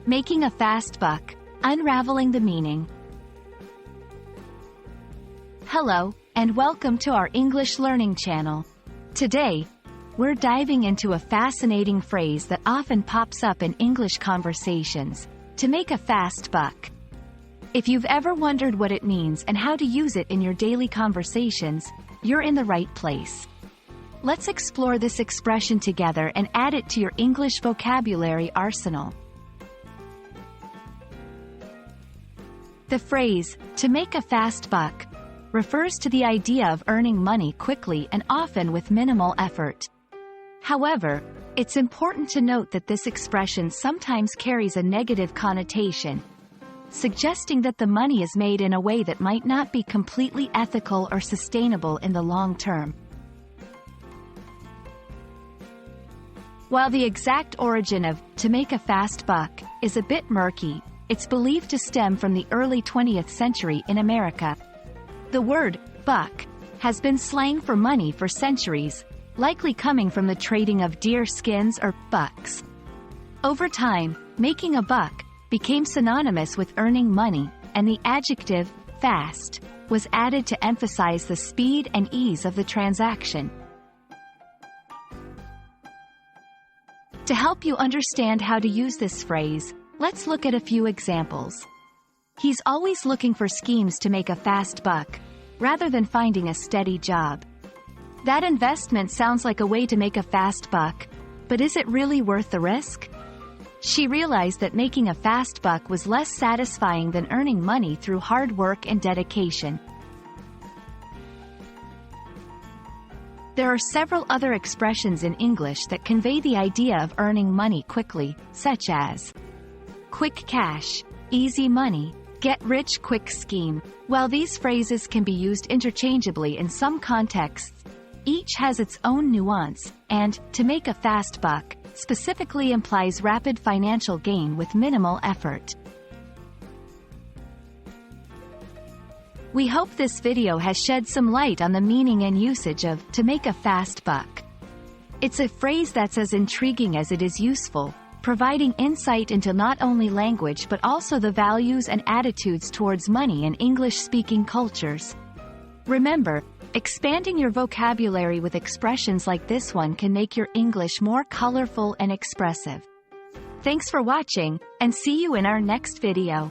Making a fast buck. Unraveling the meaning. Hello, and welcome to our English learning channel. Today, we're diving into a fascinating phrase that often pops up in English conversations: to make a fast buck. If you've ever wondered what it means and how to use it in your daily conversations, you're in the right place. Let's explore this expression together and add it to your English vocabulary arsenal. The phrase, to make a fast buck, refers to the idea of earning money quickly and often with minimal effort. However, it's important to note that this expression sometimes carries a negative connotation, suggesting that the money is made in a way that might not be completely ethical or sustainable in the long term. While the exact origin of "to make a fast buck" is a bit murky, it's believed to stem from the early 20th century in America. The word buck has been slang for money for centuries, likely coming from the trading of deer skins or bucks. Over time, making a buck became synonymous with earning money, and the adjective fast was added to emphasize the speed and ease of the transaction. To help you understand how to use this phrase, let's look at a few examples. He's always looking for schemes to make a fast buck, rather than finding a steady job. That investment sounds like a way to make a fast buck, but is it really worth the risk? She realized that making a fast buck was less satisfying than earning money through hard work and dedication. There are several other expressions in English that convey the idea of earning money quickly, such as quick cash, easy money, get-rich-quick scheme. While these phrases can be used interchangeably in some contexts, each has its own nuance, and "to make a fast buck" specifically implies rapid financial gain with minimal effort. We hope this video has shed some light on the meaning and usage of "to make a fast buck." It's a phrase that's as intriguing as it is useful, providing insight into not only language but also the values and attitudes towards money in English-speaking cultures. Remember, expanding your vocabulary with expressions like this one can make your English more colorful and expressive. Thanks for watching, and see you in our next video.